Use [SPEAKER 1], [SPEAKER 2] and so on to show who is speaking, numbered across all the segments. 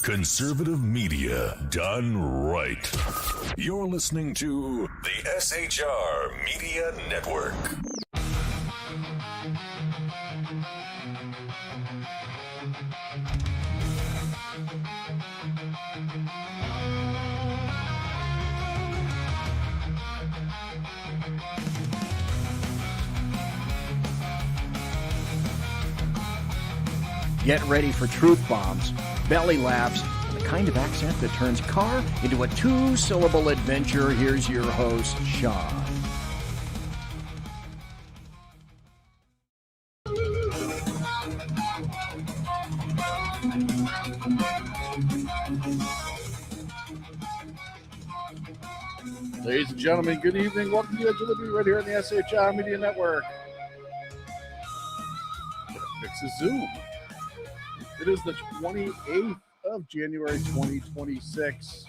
[SPEAKER 1] Conservative media done right. You're listening to the SHR Media Network.
[SPEAKER 2] Get ready for truth bombs, belly laughs, and the kind of accent that turns car into a two-syllable adventure. Here's your host, Sean.
[SPEAKER 3] Ladies and gentlemen, good evening. Welcome to Edge of Liberty right here on the SHR Media Network. Fix the Zoom. It is the 28th of January, 2026.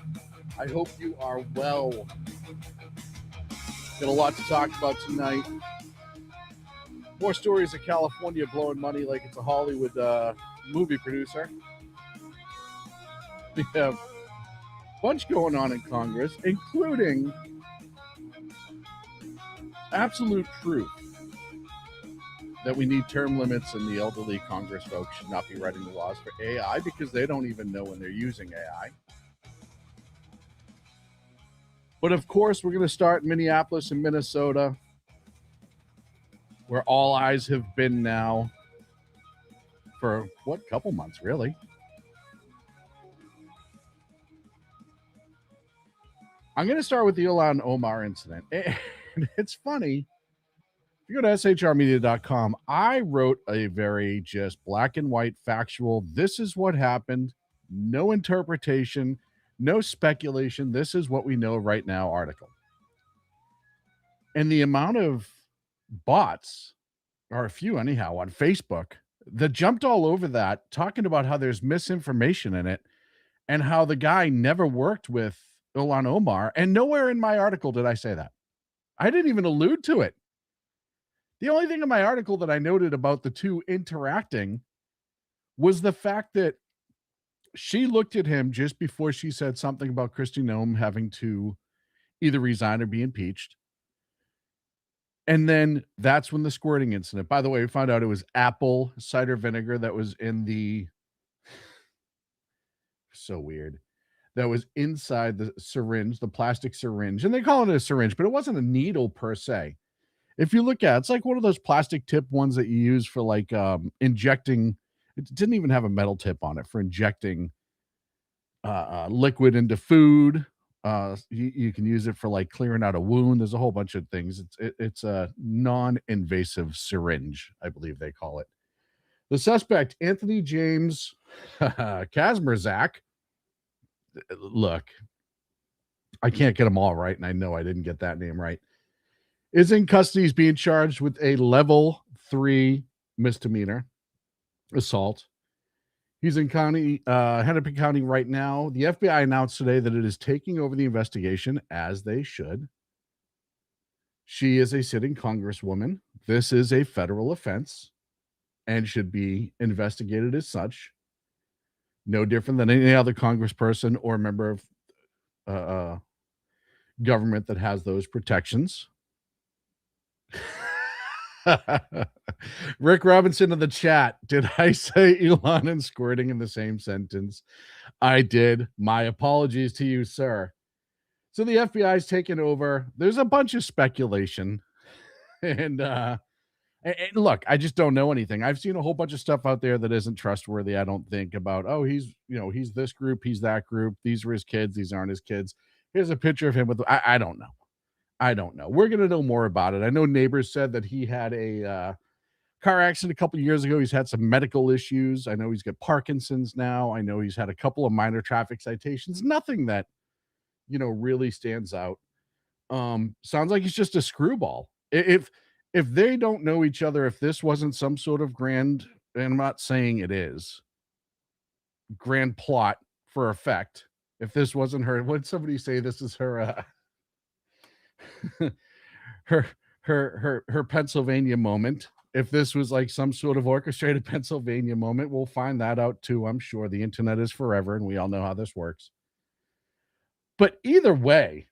[SPEAKER 3] I hope you are well. Got a lot to talk about tonight. More stories of California blowing money like it's a Hollywood movie producer. We have a bunch going on in Congress, including absolute proof that we need term limits and the elderly Congress folks should not be writing the laws for AI because they don't even know when they're using AI. But of course, we're going to start in Minneapolis and Minnesota, where all eyes have been now for, couple months, really. I'm going to start with the Ilhan Omar incident. And it's funny. If you go to shrmedia.com, I wrote a very just black and white factual, this is what happened, no interpretation, no speculation, this is what we know right now article. And the amount of bots, or a few anyhow, on Facebook that jumped all over that, talking about how there's misinformation in it and how the guy never worked with Ilhan Omar. And nowhere in my article did I say that. I didn't even allude to it. The only thing in my article that I noted about the two interacting was the fact that she looked at him just before she said something about Kristi Noem having to either resign or be impeached. And then that's when the squirting incident, by the way, we found out it was apple cider vinegar that was in the, so weird, that was inside the syringe, the plastic syringe. And they call it a syringe, but it wasn't a needle per se. If you look at it, it's like one of those plastic tip ones that you use for like injecting. It didn't even have a metal tip on it for injecting liquid into food. You can use it for like clearing out a wound. There's a whole bunch of things. It's a non-invasive syringe, I believe they call it. The suspect, Anthony James Kazmierzak. Look, I can't get them all right, and I know I didn't get that name right. Is in custody. He's being charged with a level 3 misdemeanor assault. He's in Hennepin County right now. The FBI announced today that it is taking over the investigation, as they should. She is a sitting congresswoman. This is a federal offense and should be investigated as such. No different than any other congressperson or member of government that has those protections. Rick Robinson in the chat. Did I say Elon and squirting in the same sentence? I did. My apologies to you, sir. So the FBI's taken over. There's a bunch of speculation. And look, I just don't know anything. I've seen a whole bunch of stuff out there that isn't trustworthy, I don't think, about, oh, he's this group, he's that group. These are his kids. These aren't his kids. Here's a picture of him with, I don't know. I don't know. We're going to know more about it. I know neighbors said that he had a car accident a couple of years ago. He's had some medical issues. I know he's got Parkinson's now. I know he's had a couple of minor traffic citations. Nothing that, really stands out. Sounds like he's just a screwball. If they don't know each other, if this wasn't some sort of grand, and I'm not saying it is, grand plot for effect, if this wasn't her, would somebody say this is her her Pennsylvania moment? if this was like some sort of orchestrated Pennsylvania moment, we'll find that out too. I'm sure the internet is forever and we all know how this works. But either way,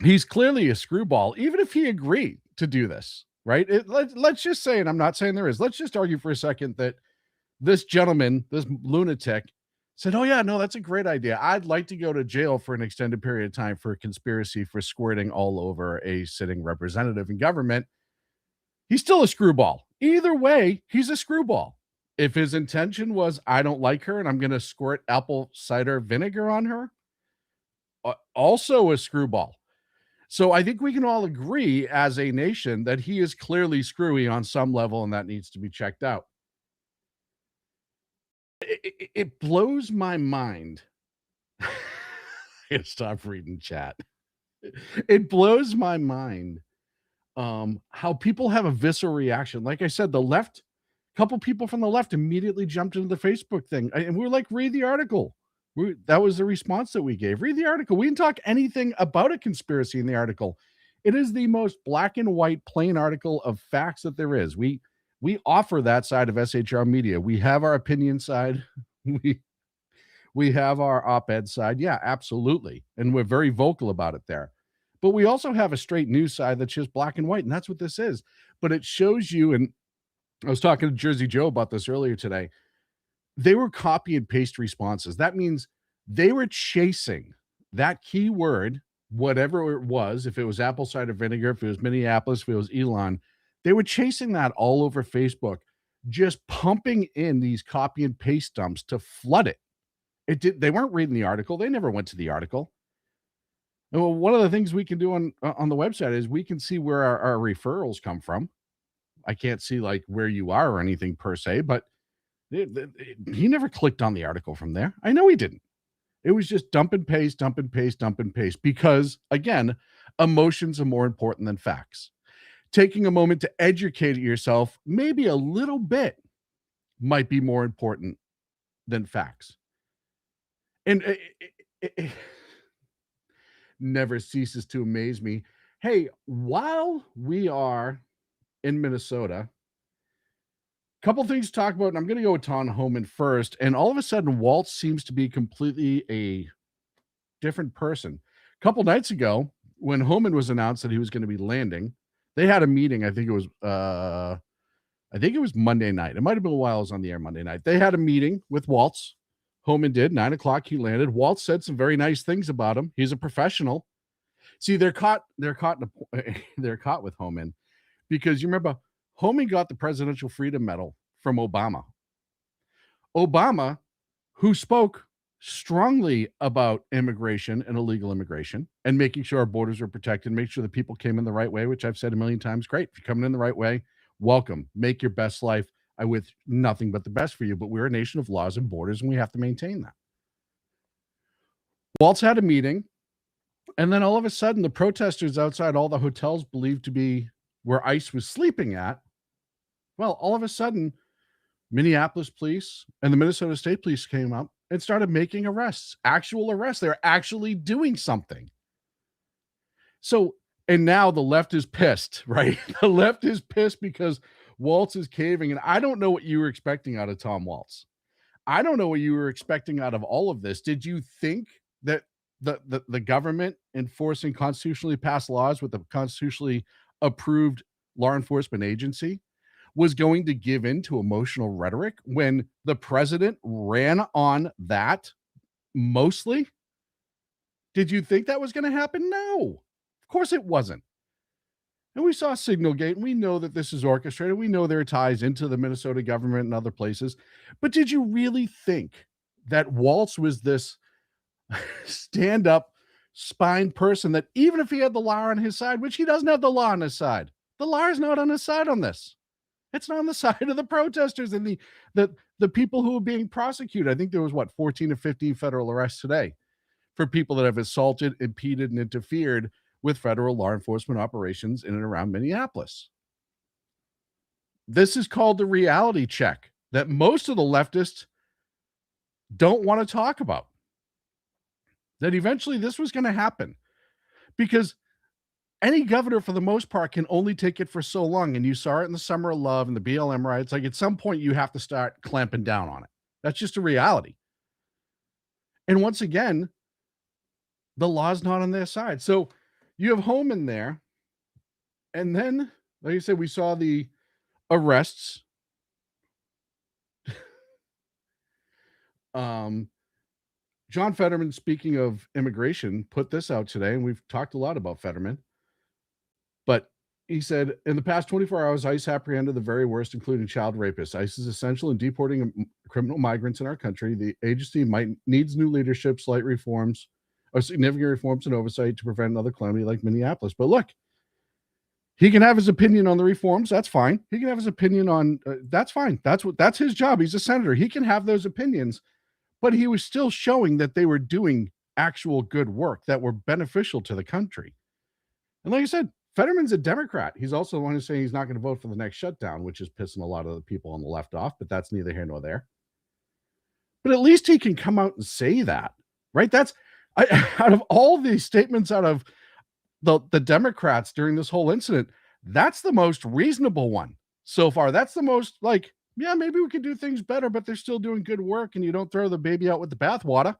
[SPEAKER 3] he's clearly a screwball, even if he agreed to do this, right? Let's just say, and I'm not saying there is, let's just argue for a second that this gentleman, this lunatic, said, oh, yeah, no, that's a great idea. I'd like to go to jail for an extended period of time for a conspiracy for squirting all over a sitting representative in government. He's still a screwball. Either way, he's a screwball. If his intention was, I don't like her and I'm going to squirt apple cider vinegar on her, also a screwball. So I think we can all agree as a nation that he is clearly screwy on some level and that needs to be checked out. It blows my mind. I gotta stop reading chat. It blows my mind how people have a visceral reaction. Like I said, the left, a couple people from the left immediately jumped into the Facebook thing. And we were like, read the article. That was the response that we gave. Read the article. We didn't talk anything about a conspiracy in the article. It is the most black and white, plain article of facts that there is. We offer that side of SHR media. We have our opinion side. We have our op-ed side. Yeah, absolutely. And we're very vocal about it there. But we also have a straight news side that's just black and white, and that's what this is. But it shows you, and I was talking to Jersey Joe about this earlier today, they were copy and paste responses. That means they were chasing that keyword, whatever it was, if it was apple cider vinegar, if it was Minneapolis, if it was Elon, they were chasing that all over Facebook, just pumping in these copy and paste dumps to flood it. They weren't reading the article. They never went to the article. And well, one of the things we can do on the website is we can see where our referrals come from. I can't see like where you are or anything per se, but he never clicked on the article from there. I know he didn't. It was just dump and paste, dump and paste, dump and paste, because again, emotions are more important than facts. Taking a moment to educate yourself, maybe a little bit, might be more important than facts. And it never ceases to amaze me. Hey, while we are in Minnesota, a couple things to talk about, and I'm going to go with Tom Homan first. And all of a sudden, Waltz seems to be completely a different person. A couple nights ago, when Homan was announced that he was going to be landing, they had a meeting. I think it was Monday night. It might have been a while I was on the air Monday night. They had a meeting with Waltz. Homan did. 9:00, he landed. Waltz said some very nice things about him. He's a professional. See, they're caught with Homan because you remember Homan got the Presidential Freedom Medal from Obama. Obama, who spoke strongly about immigration and illegal immigration and making sure our borders were protected, make sure that people came in the right way, which I've said a million times. Great. If you're coming in the right way, welcome. Make your best life. I wish nothing but the best for you, but we're a nation of laws and borders, and we have to maintain that. Waltz had a meeting, and then all of a sudden, the protesters outside all the hotels believed to be where ICE was sleeping at, well, all of a sudden, Minneapolis police and the Minnesota State Police came up and started making arrests, actual arrests. They're actually doing something. So, and now the left is pissed, right? The left is pissed because Waltz is caving. And I don't know what you were expecting out of Tom Waltz. I don't know what you were expecting out of all of this. Did you think that the government enforcing constitutionally passed laws with a constitutionally approved law enforcement agency was going to give in to emotional rhetoric when the president ran on that mostly? Did you think that was going to happen? No, of course it wasn't. And we saw Signalgate, and we know that this is orchestrated. We know there are ties into the Minnesota government and other places. But did you really think that Waltz was this stand-up spine person that even if he had the law on his side, which he doesn't have the law on his side, the law is not on his side on this. It's not on the side of the protesters and the people who are being prosecuted. I think there was 14 or 15 federal arrests today for people that have assaulted, impeded, and interfered with federal law enforcement operations in and around Minneapolis. This is called the reality check that most of the leftists don't want to talk about. That eventually this was going to happen because any governor, for the most part, can only take it for so long. And you saw it in the Summer of Love and the BLM riots. Like, at some point, you have to start clamping down on it. That's just a reality. And once again, the law's not on their side. So you have Home in there. And then, like I said, we saw the arrests. John Fetterman, speaking of immigration, put this out today, and we've talked a lot about Fetterman. But he said, in the past 24 hours, ICE apprehended the very worst, including child rapists. ICE is essential in deporting criminal migrants in our country. The agency needs new leadership, slight reforms, or significant reforms and oversight to prevent another calamity like Minneapolis. But look, he can have his opinion on the reforms. That's fine. He can have his opinion on that's fine. That's his job. He's a senator. He can have those opinions. But he was still showing that they were doing actual good work that were beneficial to the country. And like I said, Fetterman's a Democrat. He's also the one who's saying he's not going to vote for the next shutdown, which is pissing a lot of the people on the left off, but that's neither here nor there. But at least he can come out and say that, right? Out of all the statements out of the Democrats during this whole incident, that's the most reasonable one so far. That's the most like, yeah, maybe we could do things better, but they're still doing good work, and you don't throw the baby out with the bathwater,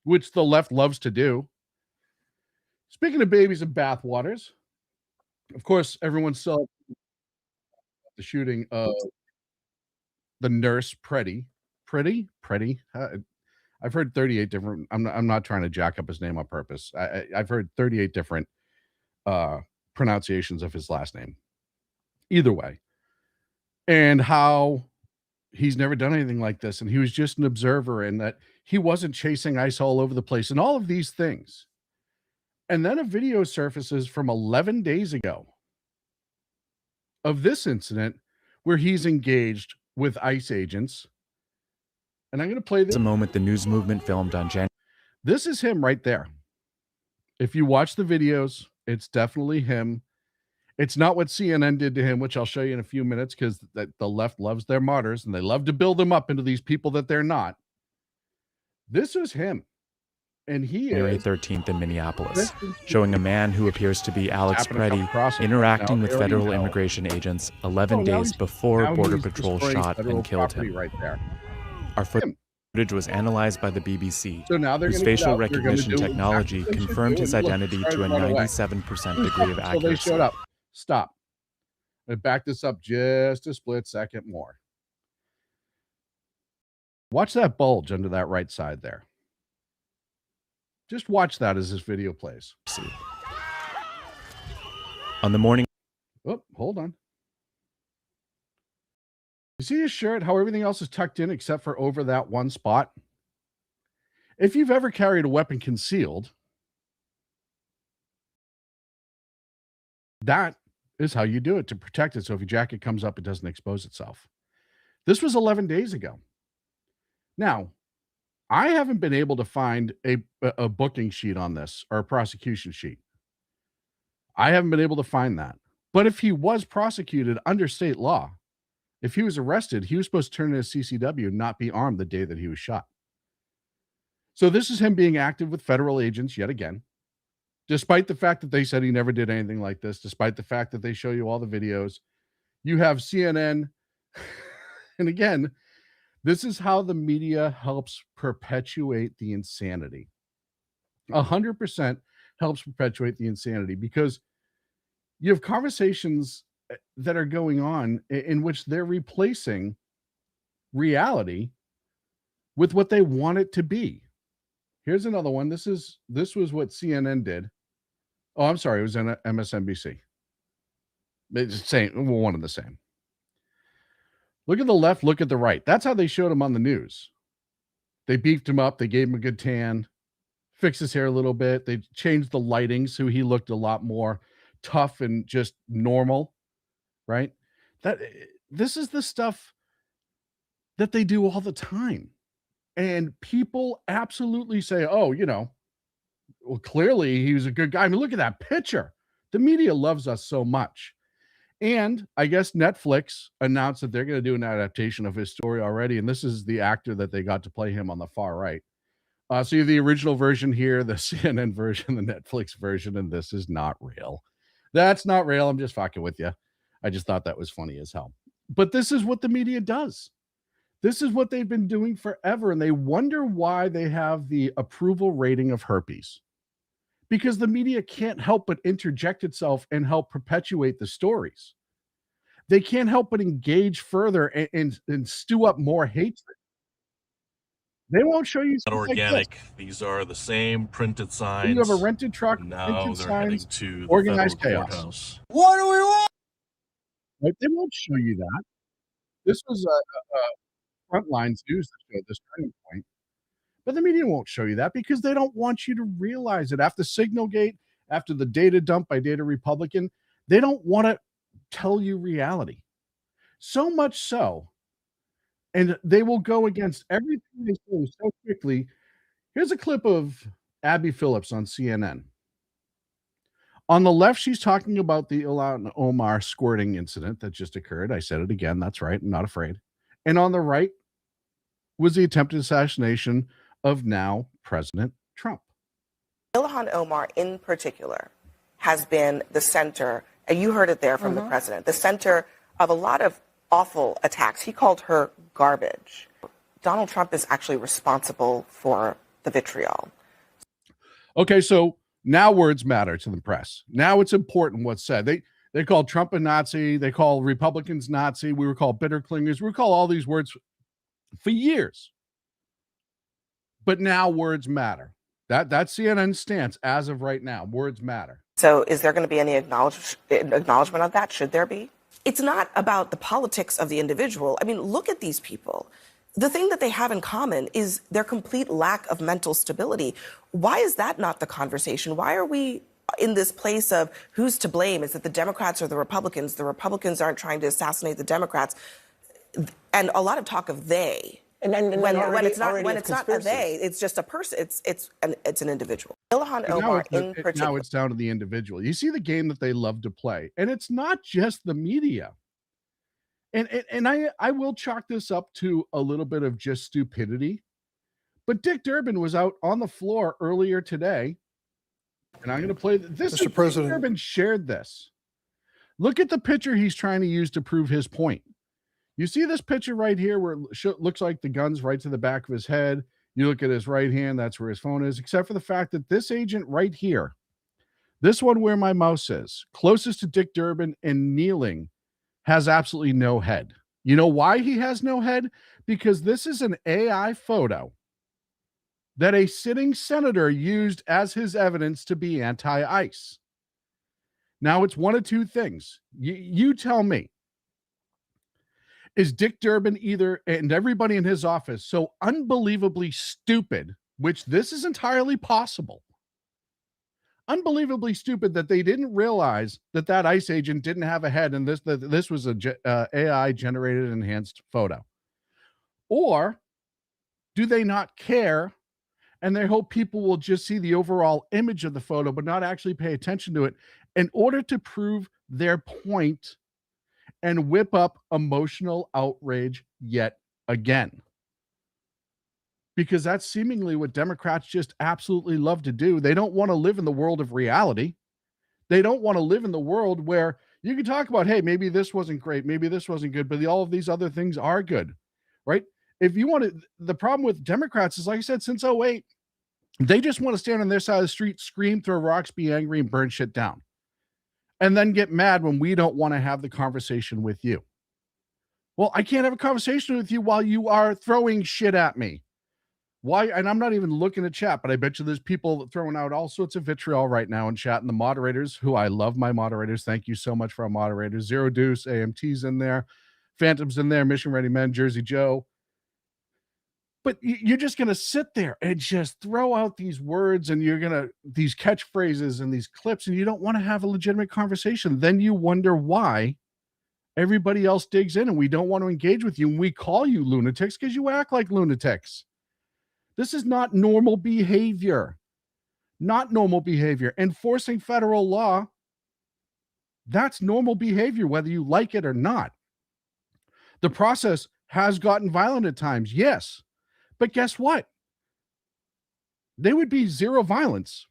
[SPEAKER 3] which the left loves to do. Speaking of babies and bathwaters, of course, everyone saw the shooting of the nurse Pretty. I've heard 38 different. I'm not trying to jack up his name on purpose. I've heard 38 different pronunciations of his last name. Either way. And how he's never done anything like this, and he was just an observer, and that he wasn't chasing ICE all over the place, and all of these things. And then a video surfaces from 11 days ago of this incident where he's engaged with ICE agents. And I'm going to play this.
[SPEAKER 4] A moment the news movement filmed on January.
[SPEAKER 3] This is him right there. If you watch the videos, it's definitely him. It's not what CNN did to him, which I'll show you in a few minutes, because the left loves their martyrs and they love to build them up into these people that they're not. This is him. And he
[SPEAKER 4] January
[SPEAKER 3] is
[SPEAKER 4] 13th in Minneapolis, showing a man who appears to be Alex Preddy interacting with federal immigration agents 11 days before Border Patrol shot and killed him.
[SPEAKER 3] Right there.
[SPEAKER 4] Our footage was analyzed by the BBC,
[SPEAKER 3] So now
[SPEAKER 4] whose facial recognition technology confirmed his identity to a 97% degree of accuracy.
[SPEAKER 3] So they showed up. Stop. I back this up just a split second more. Watch that bulge under that right side there. Just watch that as this video plays.
[SPEAKER 4] On the morning.
[SPEAKER 3] Oh, hold on. You see his shirt, how everything else is tucked in except for over that one spot? If you've ever carried a weapon concealed, that is how you do it to protect it. So if your jacket comes up, it doesn't expose itself. This was 11 days ago. Now, I haven't been able to find a booking sheet on this, or a prosecution sheet. I haven't been able to find that. But if he was prosecuted under state law, if he was arrested, he was supposed to turn in a CCW and not be armed the day that he was shot. So this is him being active with federal agents yet again, despite the fact that they said he never did anything like this, despite the fact that they show you all the videos. You have CNN. And again, this is how the media helps perpetuate the insanity. 100% helps perpetuate the insanity, because you have conversations that are going on in which they're replacing reality with what they want it to be. Here's another one. This was what CNN did. Oh, I'm sorry. It was on MSNBC. It's the same. Well, one and the same. Look at the left. Look at the right. That's how they showed him on the news. They beefed him up. They gave him a good tan, fixed his hair a little bit. They changed the lighting so he looked a lot more tough and just normal, right? This is the stuff that they do all the time. And people absolutely say, oh, well, clearly he was a good guy. I mean, look at that picture. The media loves us so much. And I guess Netflix announced that they're going to do an adaptation of his story already. And this is the actor that they got to play him on the far right. So you have the original version here, the CNN version, the Netflix version, and this is not real. That's not real. I'm just fucking with you. I just thought that was funny as hell. But this is what the media does. This is what they've been doing forever, and they wonder why they have the approval rating of herpes. Because the media can't help but interject itself and help perpetuate the stories. They can't help but engage further and stew up more hatred. They won't show you
[SPEAKER 5] not organic. Like these are the same printed signs.
[SPEAKER 3] You have a rented truck,
[SPEAKER 5] now
[SPEAKER 3] rented
[SPEAKER 5] they're
[SPEAKER 3] signs,
[SPEAKER 5] heading to the
[SPEAKER 3] organized
[SPEAKER 5] federal
[SPEAKER 3] chaos.
[SPEAKER 5] courthouse.
[SPEAKER 6] What do we want?
[SPEAKER 3] Right? They won't show you that. This was a Frontlines News that showed this turning point. But the media won't show you that because they don't want you to realize it. After Signalgate, after the data dump by Data Republican, they don't want to tell you reality. So much so, and they will go against everything they say so quickly. Here's a clip of Abby Phillips on CNN. On the left, she's talking about the Ilhan Omar squirting incident that just occurred. I said it again. That's right. I'm not afraid. And on the right was the attempted assassination of now President Trump.
[SPEAKER 7] Ilhan Omar in particular has been the center, and you heard it there from the president, the center of a lot of awful attacks. He called her garbage. Donald Trump is actually responsible for the vitriol.
[SPEAKER 3] Okay, so now words matter to the press. Now it's important what's said. They call Trump a Nazi. They call Republicans Nazi. We were called bitter clingers. We were called all these words for years. But now words matter. That's CNN's stance as of right now. Words matter.
[SPEAKER 7] So is there going to be any acknowledgement of that? Should there be? It's not about the politics of the individual. I mean, look at these people. The thing that they have in common is their complete lack of mental stability. Why is that not the conversation? Why are we in this place of who's to blame? Is it the Democrats or the Republicans? The Republicans aren't trying to assassinate the Democrats. And a lot of talk of they. And when it's not a they, it's just a person. It's an individual. Ilhan Omar in particular.
[SPEAKER 3] Now it's down to the individual. You see the game that they love to play, and it's not just the media. And I will chalk this up to a little bit of just stupidity. But Dick Durbin was out on the floor earlier today, and I'm going to play this.
[SPEAKER 6] Mr. President,
[SPEAKER 3] Dick Durbin shared this. Look at the picture he's trying to use to prove his point. You see this picture right here where it looks like the gun's right to the back of his head. You look at his right hand, that's where his phone is, except for the fact that this agent right here, this one where my mouse is, closest to Dick Durbin and kneeling, has absolutely no head. You know why he has no head? Because this is an AI photo that a sitting senator used as his evidence to be anti-ICE. Now, it's one of two things. You tell me. Is Dick Durbin either, and everybody in his office, so unbelievably stupid, which this is entirely possible, unbelievably stupid that they didn't realize that that ICE agent didn't have a head and this was a AI-generated enhanced photo? Or do they not care and they hope people will just see the overall image of the photo but not actually pay attention to it in order to prove their point and whip up emotional outrage yet again? Because that's seemingly what Democrats just absolutely love to do. They don't want to live in the world of reality. They don't want to live in the world where you can talk about, hey, maybe this wasn't great, maybe this wasn't good, but all of these other things are good, right? If you want to, the problem with Democrats is, like I said, since 2008, they just want to stand on their side of the street, scream, throw rocks, be angry, and burn shit down. And then get mad when we don't want to have the conversation with you. Well, I can't have a conversation with you while you are throwing shit at me. Why? And I'm not even looking at chat, but I bet you there's people throwing out all sorts of vitriol right now in chat. And the moderators, who I love my moderators. Thank you so much for our moderators. Zero Deuce, AMT's in there. Phantom's in there. Mission Ready Men, Jersey Joe. But you're just going to sit there and just throw out these words and these catchphrases and these clips, and you don't want to have a legitimate conversation. Then you wonder why everybody else digs in and we don't want to engage with you. And we call you lunatics because you act like lunatics. This is not normal behavior. Not normal behavior. Enforcing federal law, that's normal behavior, whether you like it or not. The process has gotten violent at times, yes. But guess what? There would be zero violence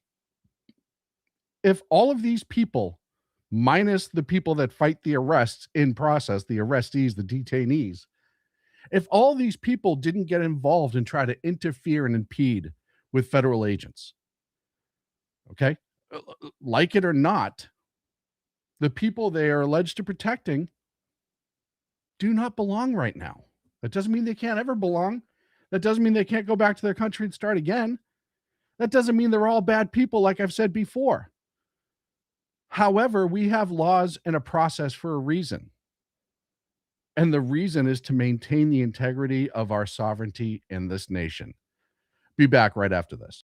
[SPEAKER 3] if all of these people, minus the people that fight the arrests in process, the arrestees, the detainees, if all these people didn't get involved and try to interfere and impede with federal agents, okay, like it or not, the people they are alleged to protecting do not belong right now. That doesn't mean they can't ever belong. That doesn't mean they can't go back to their country and start again. That doesn't mean they're all bad people, like I've said before. However, we have laws and a process for a reason. And the reason is to maintain the integrity of our sovereignty in this nation. Be back right after this.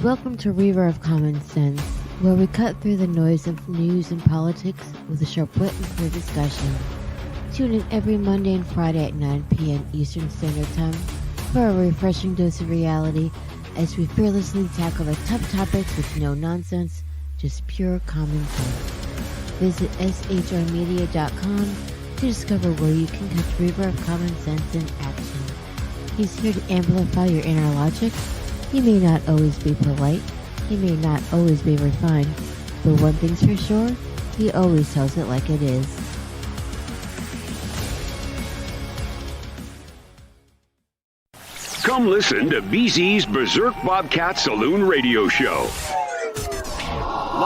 [SPEAKER 6] Welcome to River of Common Sense, where we cut through the noise of news and politics with a sharp wit and clear discussion. Tune in every Monday and Friday at 9 p.m. Eastern Standard Time for a refreshing dose of reality as we fearlessly tackle the tough topics with no nonsense, just pure common sense. Visit shrmedia.com to discover where you can catch River of Common Sense in action. He's here to amplify your inner logic. He may not always be polite, he may not always be refined, but one thing's for sure, he always tells it like it is.
[SPEAKER 8] Come listen to BZ's Berserk Bobcat Saloon Radio Show.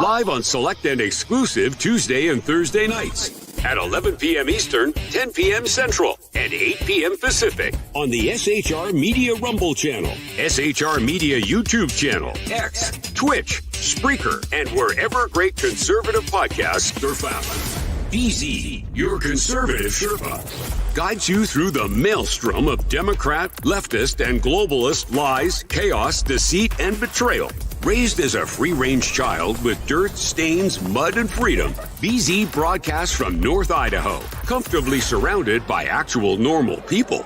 [SPEAKER 8] Live on select and exclusive Tuesday and Thursday nights at 11 p.m. Eastern, 10 p.m. Central, and 8 p.m. Pacific on the SHR Media Rumble channel, SHR Media YouTube channel, X, Twitch, Spreaker, and wherever great conservative podcasts are found. BZ, your conservative Sherpa, guides you through the maelstrom of Democrat, leftist, and globalist lies, chaos, deceit, and betrayal. Raised as a free-range child with dirt, stains, mud, and freedom, BZ broadcasts from North Idaho, comfortably surrounded by actual normal people.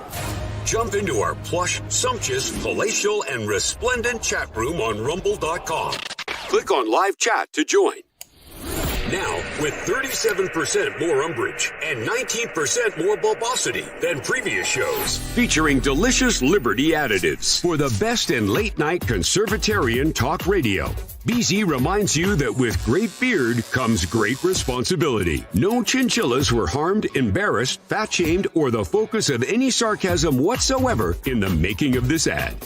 [SPEAKER 8] Jump into our plush, sumptuous, palatial, and resplendent chat room on rumble.com. Click on live chat to join. Now, with 37% more umbrage and 19% more bulbosity than previous shows, featuring delicious Liberty additives for the best in late-night conservatarian talk radio. BZ reminds you that with great beard comes great responsibility. No chinchillas were harmed, embarrassed, fat-shamed, or the focus of any sarcasm whatsoever in the making of this ad.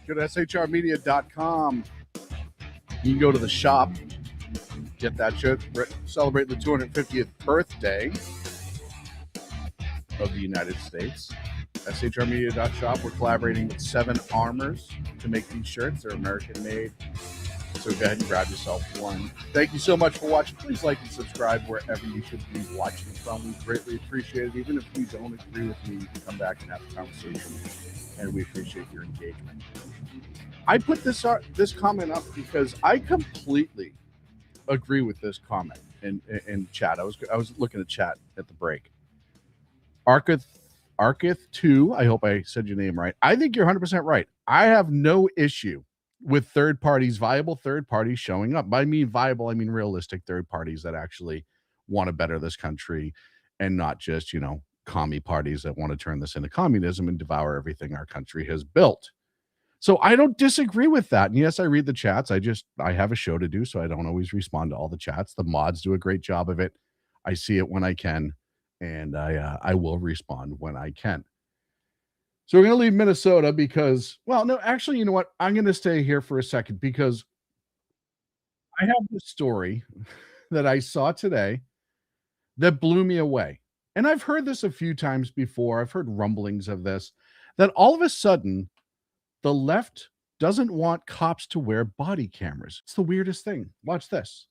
[SPEAKER 3] Go to shrmedia.com. You can go to the shop, get that shirt, celebrate the 250th birthday of the United States. shrmedia.shop. We're collaborating with 7 Armors to make these shirts. They're American made. So go ahead and grab yourself one. Thank you so much for watching. Please like and subscribe wherever you should be watching from. We greatly appreciate it. Even if you don't agree with me, you can come back and have a conversation. And we appreciate your engagement. I put this comment up because I completely agree with this comment in chat. I was looking at chat at the break. Arkith 2, I hope I said your name right. I think you're 100% right. I have no issue with third parties, viable third parties showing up. By me viable, I mean realistic third parties that actually want to better this country and not just, commie parties that want to turn this into communism and devour everything our country has built. So I don't disagree with that. And yes, I read the chats. I have a show to do, so I don't always respond to all the chats. The mods do a great job of it. I see it when I can, and I will respond when I can. So we're going to leave Minnesota because, well, no, actually, you know what? I'm going to stay here for a second because I have this story that I saw today that blew me away. And I've heard this a few times before. I've heard rumblings of this, that all of a sudden the left doesn't want cops to wear body cameras. It's the weirdest thing. Watch this.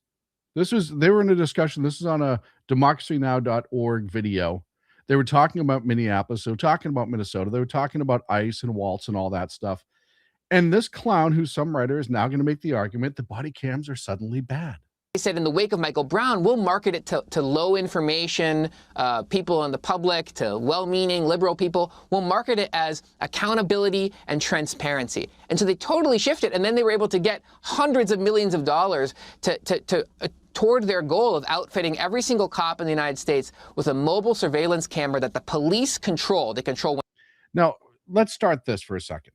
[SPEAKER 3] They were in a discussion. This is on a democracynow.org video. They were talking about Minneapolis. They were talking about Minnesota. They were talking about ICE and Waltz and all that stuff. And this clown, who's some writer, is now going to make the argument that body cams are suddenly bad.
[SPEAKER 9] They said in the wake of Michael Brown, we'll market it to low information people in the public, to well-meaning liberal people. We'll market it as accountability and transparency. And so they totally shifted, and then they were able to get hundreds of millions of dollars toward their goal of outfitting every single cop in the United States with a mobile surveillance camera that the police control. They control.
[SPEAKER 3] Now, let's start this for a second.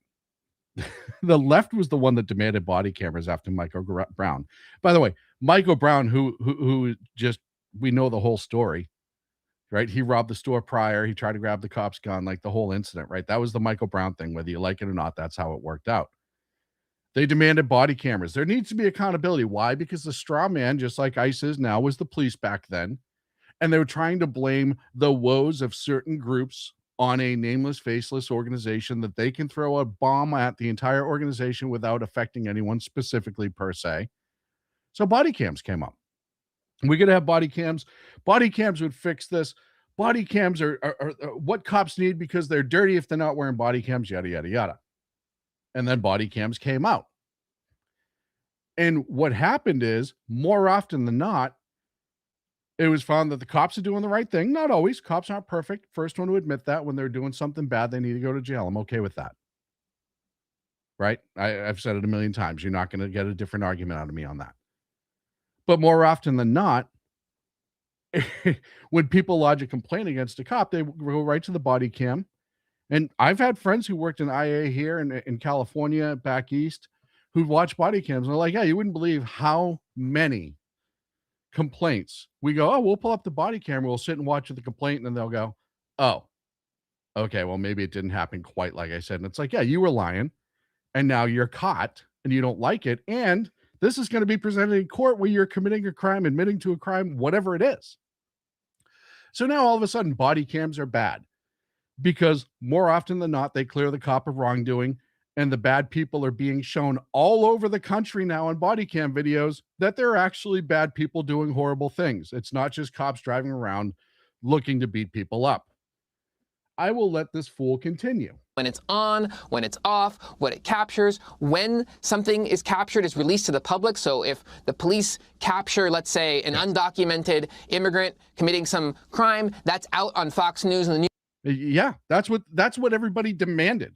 [SPEAKER 3] The left was the one that demanded body cameras after Michael Brown. By the way, Michael Brown, who just, we know the whole story, right? He robbed the store prior. He tried to grab the cop's gun, like the whole incident, right? That was the Michael Brown thing. Whether you like it or not, that's how it worked out. They demanded body cameras. There needs to be accountability. Why? Because the straw man, just like ICE is now, was the police back then. And they were trying to blame the woes of certain groups on a nameless, faceless organization that they can throw a bomb at the entire organization without affecting anyone specifically per se. So body cams came up. We could have body cams. Body cams would fix this. Body cams are what cops need because they're dirty if they're not wearing body cams, yada, yada, yada. And then body cams came out. And what happened is, more often than not, it was found that the cops are doing the right thing. Not always. Cops aren't perfect. First one to admit that when they're doing something bad, they need to go to jail. I'm okay with that. Right? I've said it a million times. You're not going to get a different argument out of me on that. But more often than not, when people lodge a complaint against a cop, they go right to the body cam. And I've had friends who worked in IA here in California, back east, who watch body cams. And they're like, yeah, you wouldn't believe how many complaints we go, oh, we'll pull up the body camera, we'll sit and watch the complaint, and then they'll go, oh, okay, well, maybe it didn't happen quite like I said. And it's like, yeah, you were lying, and now you're caught, and you don't like it, and this is going to be presented in court where you're committing a crime, admitting to a crime, whatever it is. So now all of a sudden body cams are bad because more often than not, they clear the cop of wrongdoing, and the bad people are being shown all over the country now on body cam videos that they're actually bad people doing horrible things. It's not just cops driving around looking to beat people up. I will let this fool continue.
[SPEAKER 9] When it's on, when it's off, what it captures, when something is captured is released to the public. So if the police capture, let's say, an undocumented immigrant committing some crime, that's out on Fox News and the news.
[SPEAKER 3] Yeah, that's what everybody demanded.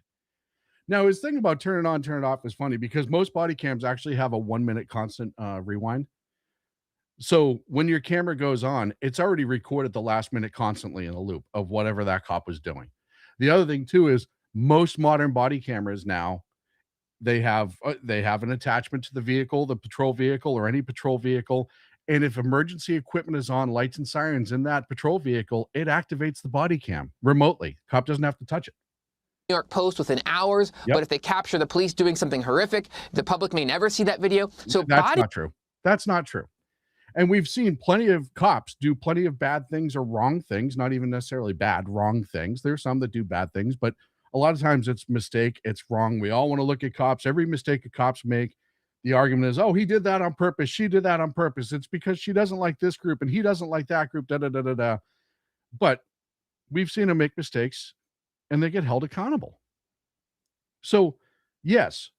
[SPEAKER 3] Now, his thing about turn it on, turn it off is funny because most body cams actually have a 1 minute constant rewind. So when your camera goes on, it's already recorded the last minute constantly in a loop of whatever that cop was doing. The other thing too is most modern body cameras now, they have an attachment to the vehicle, the patrol vehicle or any patrol vehicle. And if emergency equipment is on, lights and sirens in that patrol vehicle, it activates the body cam remotely. Cop doesn't have to touch it.
[SPEAKER 9] New York Post within hours, But if they capture the police doing something horrific, the public may never see that video. So
[SPEAKER 3] that's not true. That's not true. And we've seen plenty of cops do plenty of bad things or wrong things, not even necessarily bad, wrong things. There's some that do bad things, but a lot of times it's mistake, it's wrong. We all want to look at cops. Every mistake that cops make, the argument is, oh, he did that on purpose. She did that on purpose. It's because she doesn't like this group and he doesn't like that group, da-da-da-da-da. But we've seen them make mistakes and they get held accountable. So, yes,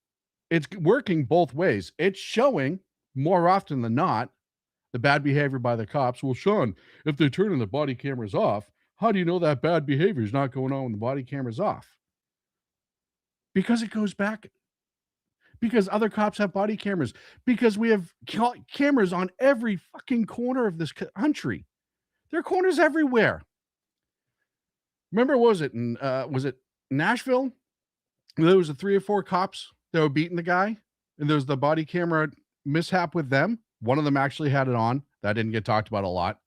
[SPEAKER 3] it's working both ways. It's showing more often than not the bad behavior by the cops. Well, Sean, if they're turning the body cameras off, how do you know that bad behavior is not going on when the body camera's off? Because it goes back. Because other cops have body cameras. Because we have cameras on every fucking corner of this country. There are corners everywhere. Remember, was it Nashville? There was 3 or 4 cops that were beating the guy, and there was the body camera mishap with them. One of them actually had it on. That didn't get talked about a lot.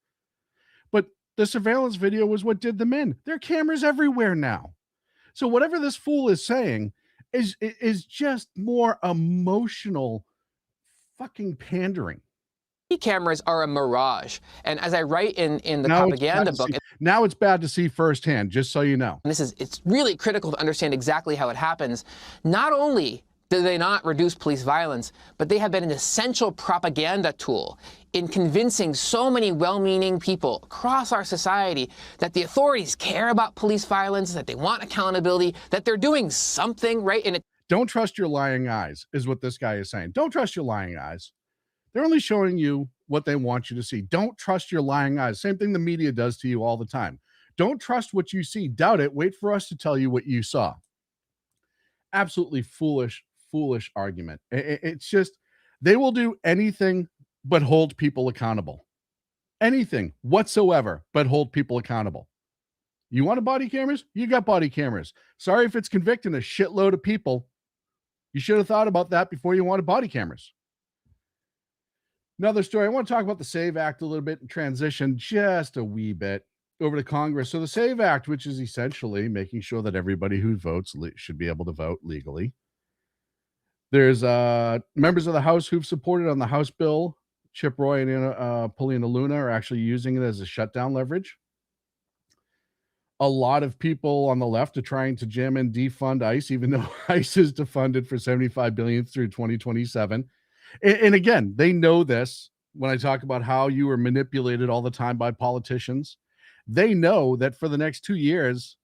[SPEAKER 3] But the surveillance video was what did them in. There are cameras everywhere now. So whatever this fool is saying is just more emotional fucking pandering.
[SPEAKER 9] Cameras are a mirage. And as I write in the propaganda book,
[SPEAKER 3] now it's bad to see firsthand, just so you know.
[SPEAKER 9] And it's really critical to understand exactly how it happens. Not only do they not reduce police violence, but they have been an essential propaganda tool in convincing so many well-meaning people across our society that the authorities care about police violence, that they want accountability, that they're doing something right. And
[SPEAKER 3] Don't trust your lying eyes, is what this guy is saying. Don't trust your lying eyes. They're only showing you what they want you to see. Don't trust your lying eyes. Same thing the media does to you all the time. Don't trust what you see. Doubt it. Wait for us to tell you what you saw. Absolutely foolish argument. It's just, they will do anything but hold people accountable. Anything whatsoever but hold people accountable. You want body cameras? You got body cameras. Sorry if it's convicting a shitload of people. You should have thought about that before you wanted body cameras. Another story. I want to talk about the SAVE Act a little bit and transition just a wee bit over to Congress. So the SAVE Act, which is essentially making sure that everybody who votes should be able to vote legally. There's members of the House who've supported on the House bill. Chip Roy and Paulina Luna are actually using it as a shutdown leverage. A lot of people on the left are trying to jam in defund ICE, even though ICE is defunded for $75 billion through 2027. And again, they know this when I talk about how you are manipulated all the time by politicians. They know that for the next 2 years,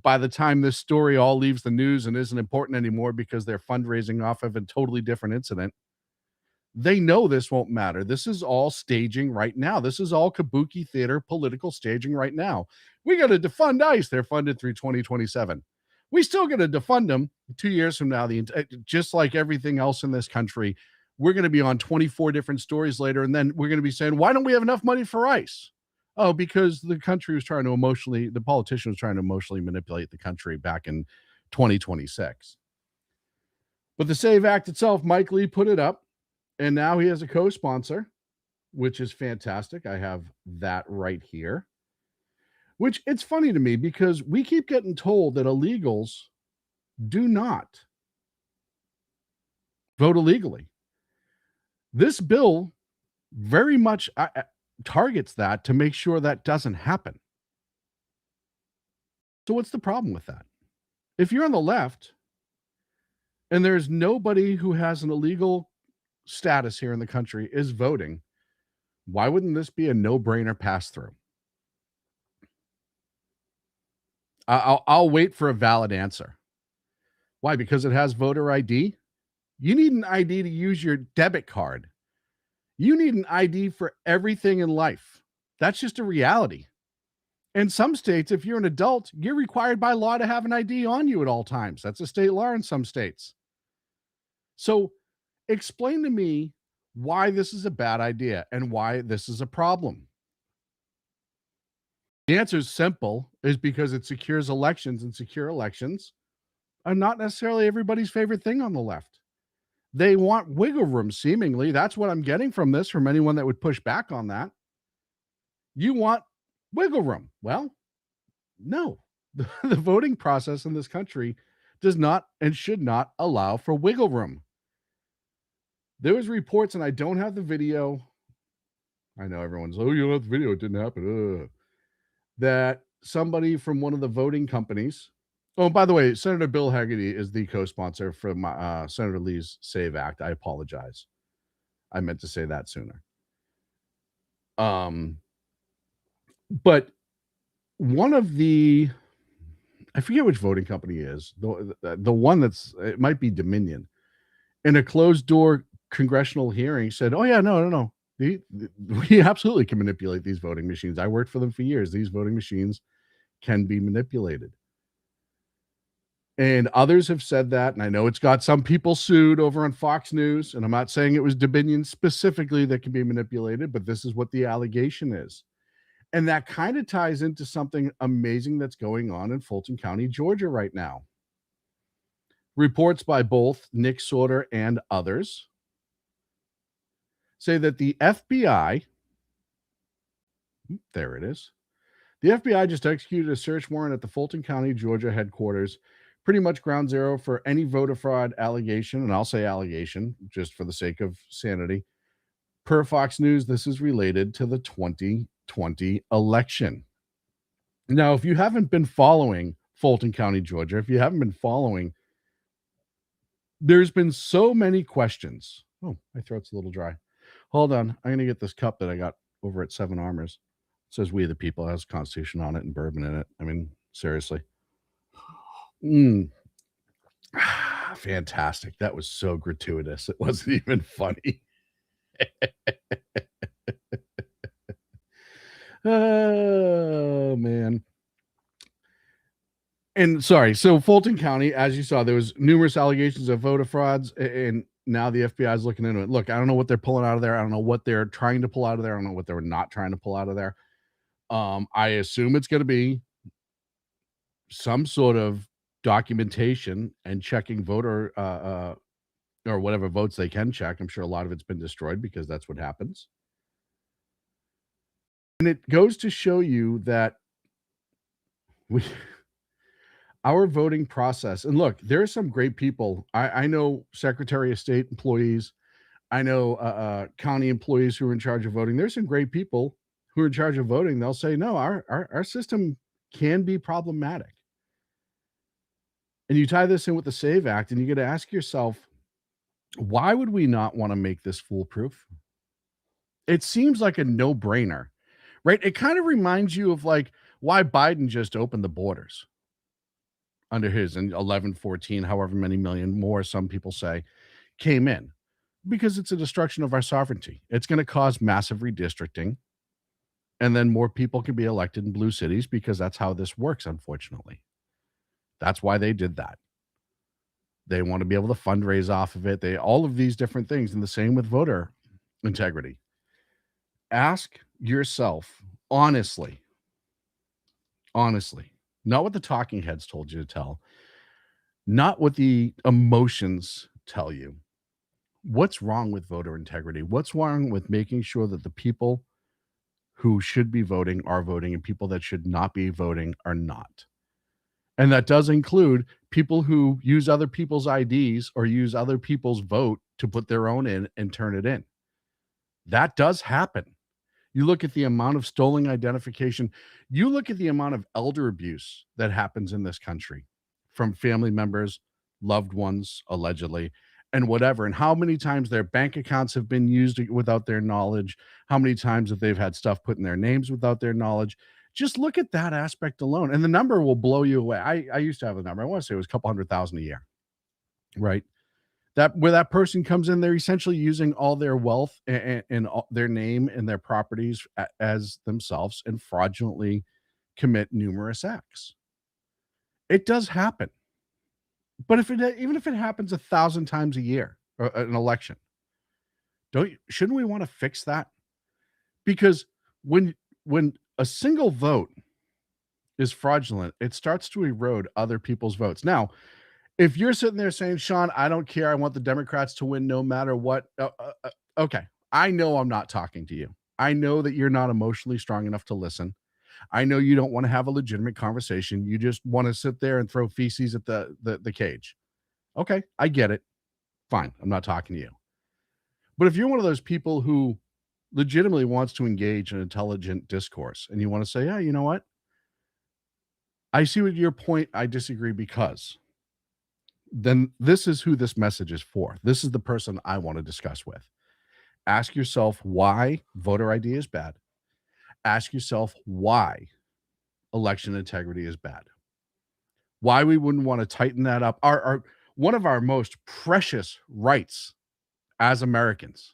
[SPEAKER 3] by the time this story all leaves the news and isn't important anymore because they're fundraising off of a totally different incident, they know this won't matter. This is all staging right now. This is all kabuki theater, political staging right now. We got to defund ICE. They're funded through 2027. We still got to defund them 2 years from now. Just like everything else in this country, we're going to be on 24 different stories later, and then we're going to be saying, why don't we have enough money for ICE? Oh, because the country was trying to the politician was trying to emotionally manipulate the country back in 2026. But the SAVE Act itself, Mike Lee put it up, and now he has a co-sponsor, which is fantastic. I have that right here. Which, it's funny to me because we keep getting told that illegals do not vote illegally. This bill very much targets that to make sure that doesn't happen. So what's the problem with that? If you're on the left and there's nobody who has an illegal status here in the country is voting, why wouldn't this be a no-brainer pass-through? I'll wait for a valid answer. Why? Because it has voter ID? You need an ID to use your debit card. You need an ID for everything in life. That's just a reality. In some states, if you're an adult, you're required by law to have an ID on you at all times. That's a state law in some states. So explain to me why this is a bad idea and why this is a problem. The answer is simple, is because it secures elections, and secure elections are not necessarily everybody's favorite thing on the left. They want wiggle room, seemingly. That's what I'm getting from this, from anyone that would push back on that. You want wiggle room. Well, no. The voting process in this country does not and should not allow for wiggle room. There was reports, and I don't have the video. I know everyone's, oh, you don't have the video. It didn't happen. That somebody from one of the voting companies. Oh, by the way, Senator Bill Hagerty is the co-sponsor for Senator Lee's SAVE Act. I apologize. I meant to say that sooner. But one of the, I forget which voting company is, the one that's, it might be Dominion, in a closed door congressional hearing said, oh yeah, no. We absolutely can manipulate these voting machines. I worked for them for years. These voting machines can be manipulated. And others have said that, and I know it's got some people sued over on Fox News, and I'm not saying it was Dominion specifically that can be manipulated, but this is what the allegation is. And that kind of ties into something amazing that's going on in Fulton County, Georgia right now. Reports by both Nick Sorter and others say that the FBI, there it is, the FBI just executed a search warrant at the Fulton County, Georgia headquarters, pretty much ground zero for any voter fraud allegation, and I'll say allegation just for the sake of sanity. Per Fox News, this is related to the 2020 election. Now, if you haven't been following Fulton County, Georgia, if you haven't been following, there's been so many questions. Oh, my throat's a little dry. Hold on. I'm going to get this cup that I got over at Seven Armors. It says We the People, it has Constitution on it and bourbon in it. I mean, seriously. Fantastic. That was so gratuitous. It wasn't even funny. Oh, man. And sorry, so Fulton County, as you saw, there was numerous allegations of voter frauds, and now the FBI is looking into it. Look, I don't know what they're pulling out of there. I don't know what they're trying to pull out of there. I don't know what they were not trying to pull out of there. I assume it's going to be some sort of documentation and checking voter or whatever votes they can check. I'm sure a lot of it's been destroyed because that's what happens. And it goes to show you that our voting process, and look, there are some great people. I know Secretary of State employees. I know county employees who are in charge of voting. There's some great people who are in charge of voting. They'll say, no, our system can be problematic. And you tie this in with the SAVE Act, and you got to ask yourself, why would we not want to make this foolproof? It seems like a no-brainer, right? It kind of reminds you of like why Biden just opened the borders under his, and 11, 14, however many million more, some people say, came in, because it's a destruction of our sovereignty. It's going to cause massive redistricting, and then more people can be elected in blue cities, because that's how this works, unfortunately. That's why they did that. They want to be able to fundraise off of it. All of these different things, and the same with voter integrity. Ask yourself honestly, not what the talking heads told you to tell, not what the emotions tell you. What's wrong with voter integrity? What's wrong with making sure that the people who should be voting are voting, and people that should not be voting are not? And that does include people who use other people's IDs or use other people's vote to put their own in and turn it in. That does happen. You look at the amount of stolen identification. You look at the amount of elder abuse that happens in this country from family members, loved ones, allegedly, and whatever. And how many times their bank accounts have been used without their knowledge. How many times that they've had stuff put in their names without their knowledge. Just look at that aspect alone. And the number will blow you away. I used to have a number. I want to say it was a couple $100,000 a year, right? That where that person comes in, they're essentially using all their wealth and their name and their properties as themselves, and fraudulently commit numerous acts. It does happen. But even if it happens 1,000 times a year, or an election, shouldn't we want to fix that? Because when a single vote is fraudulent, it starts to erode other people's votes. Now, if you're sitting there saying, Sean, I don't care, I want the Democrats to win no matter what. Okay. I know I'm not talking to you. I know that you're not emotionally strong enough to listen. I know you don't want to have a legitimate conversation. You just want to sit there and throw feces at the cage. Okay. I get it. Fine. I'm not talking to you. But if you're one of those people who legitimately wants to engage in intelligent discourse, and you want to say, yeah, you know what? I see what your point. I disagree, because then this is who this message is for. This is the person I want to discuss with. Ask yourself why voter ID is bad. Ask yourself why election integrity is bad. Why we wouldn't want to tighten that up. One of our most precious rights as Americans.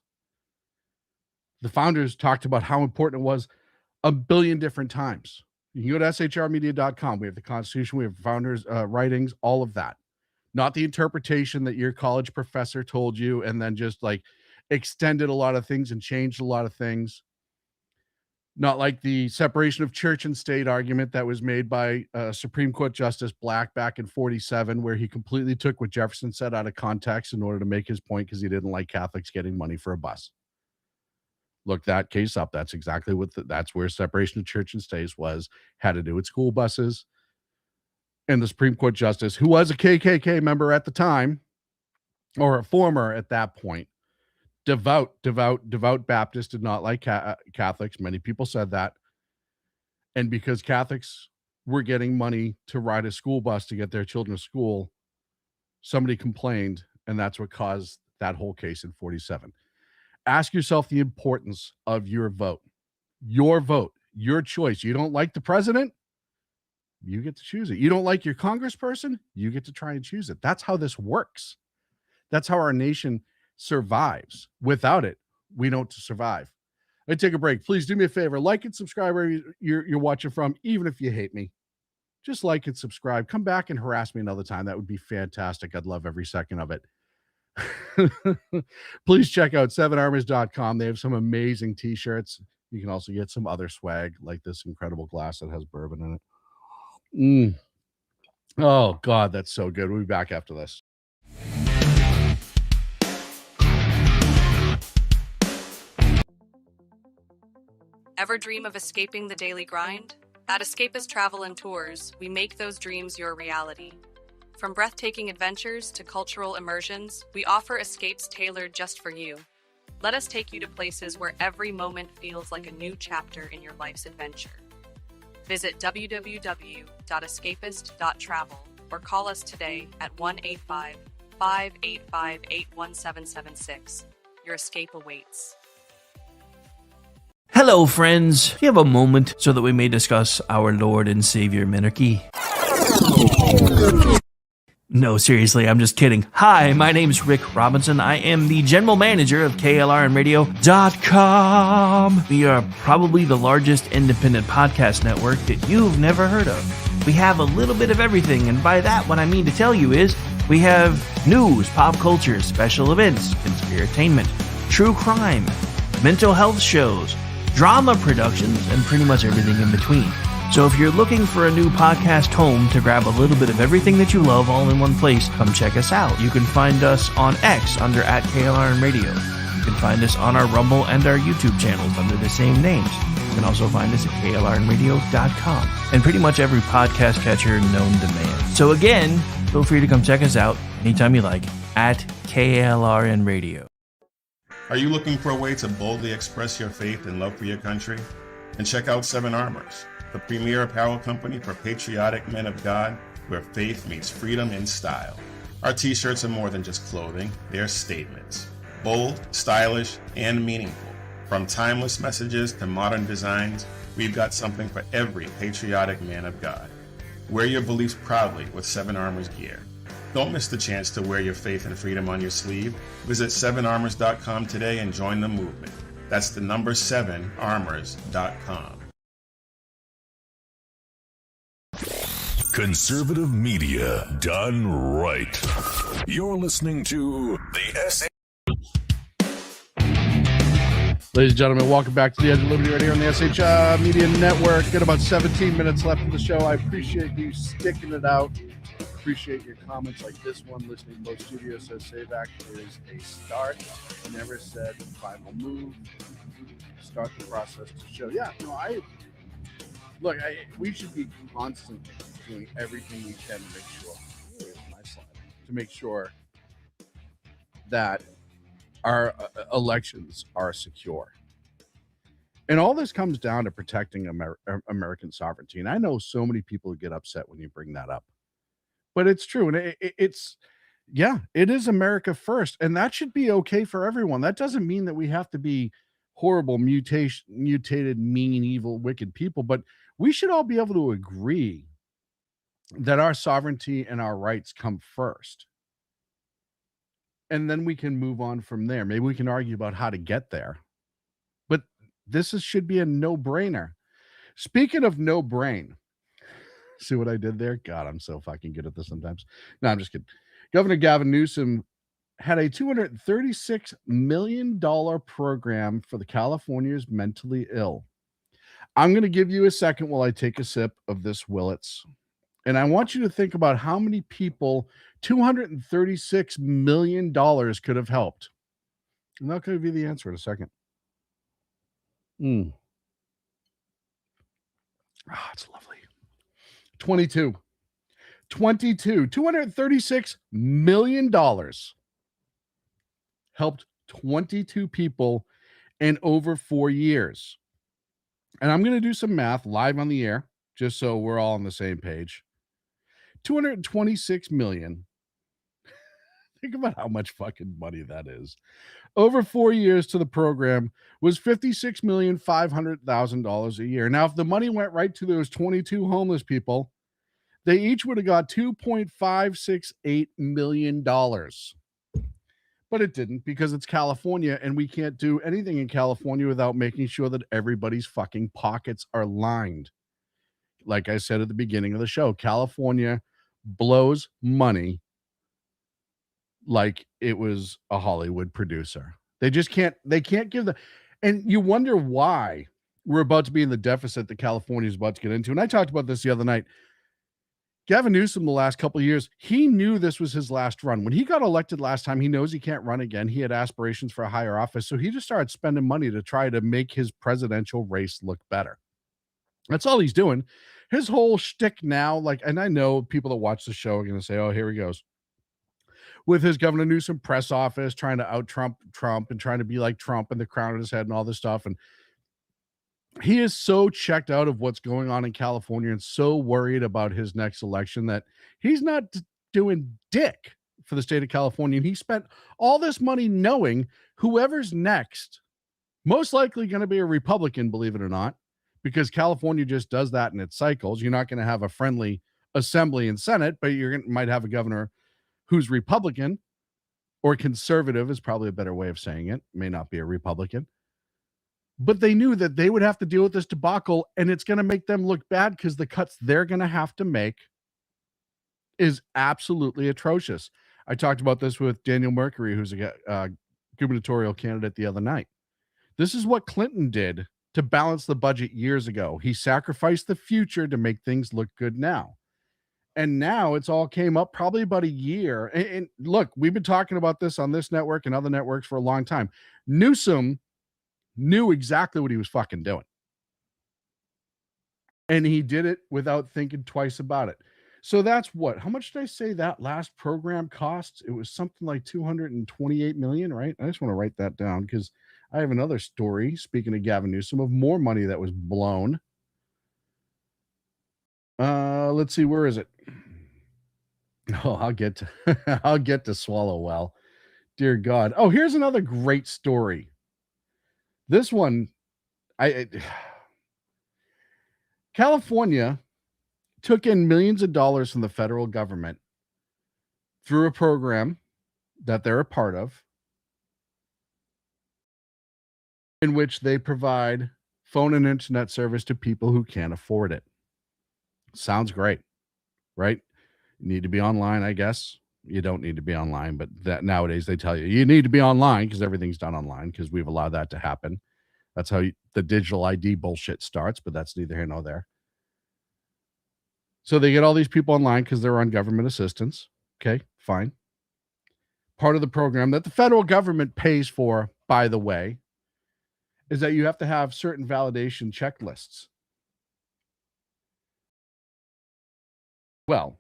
[SPEAKER 3] The founders talked about how important it was a billion different times. You can go to shrmedia.com. We have the Constitution, we have founders' writings, all of that. Not the interpretation that your college professor told you and then just like extended a lot of things and changed a lot of things. Not like the separation of church and state argument that was made by Supreme Court Justice Black back in 47, where he completely took what Jefferson said out of context in order to make his point because he didn't like Catholics getting money for a bus. Look that case up. That's exactly what that's where separation of church and state had to do with school buses. And the Supreme Court Justice, who was a KKK member at the time, or a former at that point, devout Baptist, did not like Catholics. Many people said that. And because Catholics were getting money to ride a school bus to get their children to school, somebody complained, and that's what caused that whole case in 47. Ask yourself the importance of your vote, your choice. You don't like the president? You get to choose it. You don't like your congressperson? You get to try and choose it. That's how this works. That's how our nation survives. Without it, we don't survive. I take a break. Please do me a favor. Like and subscribe wherever you're watching from, even if you hate me. Just like and subscribe. Come back and harass me another time. That would be fantastic. I'd love every second of it. Please check out 7armors.com. They have some amazing t-shirts. You can also get some other swag like this incredible glass that has bourbon in it. Oh, God, that's so good. We'll be back after this.
[SPEAKER 10] Ever dream of escaping the daily grind? At Escapist Travel and Tours, we make those dreams your reality. From breathtaking adventures to cultural immersions, we offer escapes tailored just for you. Let us take you to places where every moment feels like a new chapter in your life's adventure. Visit www.escapist.travel or call us today at 1-855-885-81776. Your escape awaits.
[SPEAKER 11] Hello, friends. Do you have a moment so that we may discuss our Lord and Savior Minarchy? No, seriously, I'm just kidding. Hi, my name's Rick Robinson. I am the general manager of KLRNradio.com. We are probably the largest independent podcast network that you've never heard of. We have a little bit of everything, and by that, what I mean to tell you is we have news, pop culture, special events, conspiratainment, true crime, mental health shows, drama productions, and pretty much everything in between. So if you're looking for a new podcast home to grab a little bit of everything that you love all in one place, come check us out. You can find us on X under @KLRNradio. You can find us on our Rumble and our YouTube channels under the same names. You can also find us at KLRNradio.com and pretty much every podcast catcher known to man. So again, feel free to come check us out anytime you like at KLRNradio.
[SPEAKER 12] Are you looking for a way to boldly express your faith and love for your country? And check out 7 Armors, the premier apparel company for patriotic men of God, where faith meets freedom in style. Our t-shirts are more than just clothing, they're statements. Bold, stylish, and meaningful. From timeless messages to modern designs, we've got something for every patriotic man of God. Wear your beliefs proudly with 7 Armors gear. Don't miss the chance to wear your faith and freedom on your sleeve. Visit 7armors.com today and join the movement. That's the number 7armors.com.
[SPEAKER 1] Conservative media done right. You're listening to the SA.
[SPEAKER 3] Ladies and gentlemen, welcome back to the Edge of Liberty right here on the SH Media Network. Got about 17 minutes left of the show. I appreciate you sticking it out. Appreciate your comments like this one. Listening to Mo Studio says SAVAC is a start. Never said final move. Start the process to show. Yeah, no, we should be constantly doing everything we can to make sure. Here's my slide. To make sure that our elections are secure. And all this comes down to protecting American sovereignty. And I know so many people get upset when you bring that up. But it's true. And it is America first. And that should be okay for everyone. That doesn't mean that we have to be horrible, mutated, mean, evil, wicked people. But we should all be able to agree that our sovereignty and our rights come first. And then we can move on from there. Maybe we can argue about how to get there. But should be a no-brainer. Speaking of no brain, see what I did there? God, I'm so fucking good at this sometimes. No, I'm just kidding. Governor Gavin Newsom had a $236 million program for the California's mentally ill. I'm going to give you a second while I take a sip of this Willits. And I want you to think about how many people $236 million could have helped. And I'll give you the answer in a second. It's lovely. 22. $236 million helped 22 people in over 4 years. And I'm going to do some math live on the air, just so we're all on the same page. 226 million. Think about how much fucking money that is. Over 4 years to the program was $56,500,000 a year. Now, if the money went right to those 22 homeless people, They each would have got $2.568 million. But it didn't, because it's California, and we can't do anything in California without making sure that everybody's fucking pockets are lined. Like I said at the beginning of the show, California blows money like it was a Hollywood producer. They can't give and you wonder why we're about to be in the deficit that California is about to get into. And I talked about this the other night. Gavin Newsom, the last couple of years, he knew this was his last run. When he got elected last time, he knows he can't run again. He had aspirations for a higher office. So he just started spending money to try to make his presidential race look better. That's all he's doing. His whole shtick now, and I know people that watch the show are going to say, oh, here he goes. With his Governor Newsom press office, trying to out-Trump Trump and trying to be like Trump and the crown on his head and all this stuff. And he is so checked out of what's going on in California and so worried about his next election that he's not doing dick for the state of California. And he spent all this money knowing whoever's next, most likely going to be a Republican, believe it or not, because California just does that in its cycles. You're not going to have a friendly assembly and Senate, but might have a governor who's Republican, or conservative is probably a better way of saying it. May not be a Republican. But they knew that they would have to deal with this debacle, and it's going to make them look bad because the cuts they're going to have to make is absolutely atrocious. I talked about this with Daniel Mercury, who's a gubernatorial candidate, the other night. This is what Clinton did to balance the budget years ago. He sacrificed the future to make things look good now. And now it's all came up probably about a year. And look, we've been talking about this on this network and other networks for a long time. Newsom knew exactly what he was fucking doing. And he did it without thinking twice about it. So that's how much did I say that last program costs? It was something like $228 million, right? I just want to write that down because I have another story, speaking of Gavin Newsom, of more money that was blown. Let's see, where is it? Oh, I'll get to swallow well. Dear God. Oh, here's another great story. This one, California took in millions of dollars from the federal government through a program that they're a part of, in which they provide phone and internet service to people who can't afford it. Sounds great, right? You need to be online, I guess. You don't need to be online, but that nowadays they tell you need to be online because everything's done online because we've allowed that to happen. That's how the digital ID bullshit starts, but that's neither here nor there. So they get all these people online because they're on government assistance. Okay, fine. Part of the program that the federal government pays for, by the way, is that you have to have certain validation checklists. Well,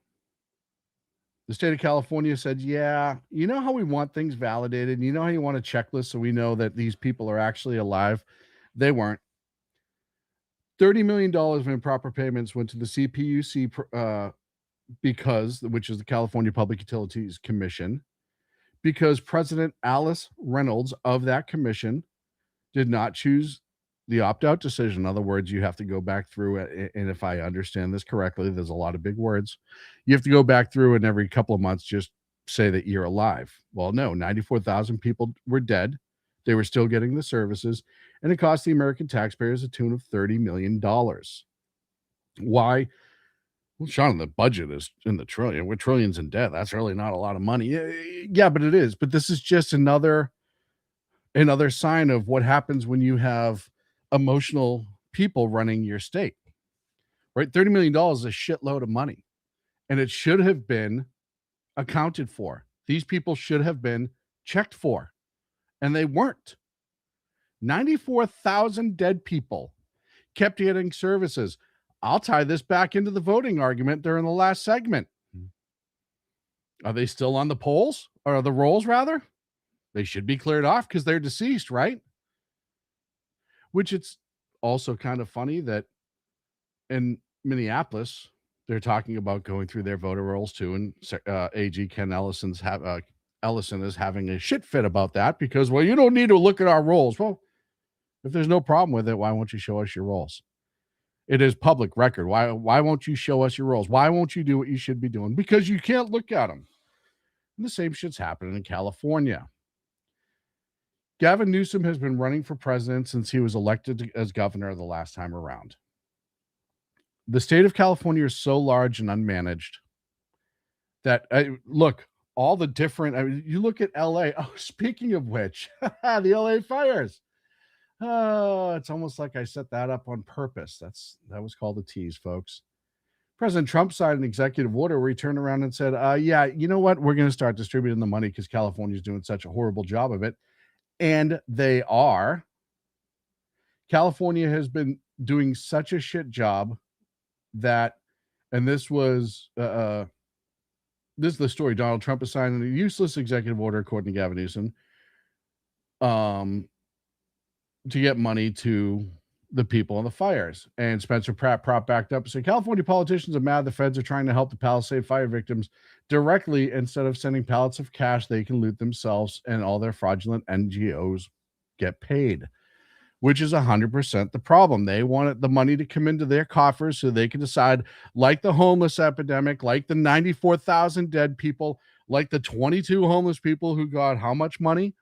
[SPEAKER 3] the state of California said, yeah, you know how we want things validated? You know how you want a checklist so we know that these people are actually alive? They weren't. $30 million of improper payments went to the CPUC which is the California Public Utilities Commission, because President Alice Reynolds of that commission did not choose the opt-out decision. In other words, you have to go back through it, and if I understand this correctly, there's a lot of big words. You have to go back through and every couple of months just say that you're alive. Well, no, 94,000 people were dead. They were still getting the services, and it cost the American taxpayers a tune of $30 million. Why? Well, Sean, the budget is in the trillion. We're trillions in debt. That's really not a lot of money. Yeah, but it is. But this is just another sign of what happens when you have emotional people running your state, right? $30 million is a shitload of money, and it should have been accounted for. These people should have been checked for, and they weren't. 94,000 dead people kept getting services. I'll tie this back into the voting argument during the last segment. Are they still on the polls, or the rolls rather? They should be cleared off because they're deceased, right? Which it's also kind of funny that in Minneapolis, they're talking about going through their voter rolls too. And AG Ken Ellison is having a shit fit about that because, well, you don't need to look at our rolls. Well, if there's no problem with it, why won't you show us your rolls? It is public record. Why won't you show us your rolls? Why won't you do what you should be doing? Because you can't look at them. And the same shit's happening in California. Gavin Newsom has been running for president since he was elected as governor the last time around. The state of California is so large and unmanaged that, look, all the different, you look at LA. Oh, speaking of which, the LA fires. Oh, it's almost like I set that up on purpose. That was called a tease, folks. President Trump signed an executive order where he turned around and said, yeah, you know what? We're going to start distributing the money because California is doing such a horrible job of it. And they are. California has been doing such a shit job that, and this was, this is the story. Donald Trump is signing a useless executive order, according to Gavin Newsom, to get money to the people in the fires. And Spencer Pratt backed up and said, California politicians are mad the feds are trying to help the Palisade fire victims directly instead of sending pallets of cash they can loot themselves, and all their fraudulent NGOs get paid, which is 100% the problem. They wanted the money to come into their coffers so they can decide, like the homeless epidemic, like the 94,000 dead people, like the 22 homeless people who got how much money?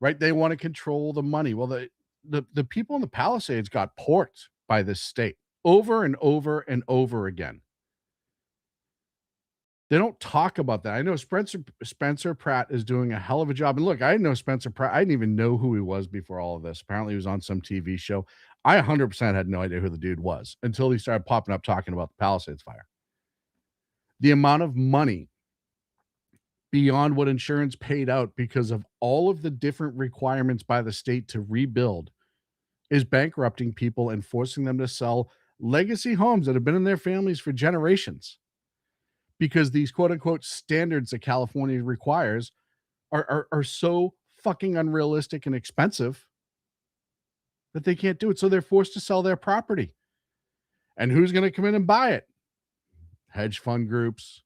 [SPEAKER 3] Right? They want to control the money. Well, the people in the Palisades got porked by this state over and over and over again. They don't talk about that. I know Spencer Pratt is doing a hell of a job. And look, I know Spencer Pratt. I didn't even know who he was before all of this. Apparently he was on some TV show. I 100% had no idea who the dude was until he started popping up talking about the Palisades fire. The amount of money beyond what insurance paid out because of all of the different requirements by the state to rebuild is bankrupting people and forcing them to sell legacy homes that have been in their families for generations, because these quote unquote standards that California requires are so fucking unrealistic and expensive that they can't do it. So they're forced to sell their property. And who's going to come in and buy it? Hedge fund groups,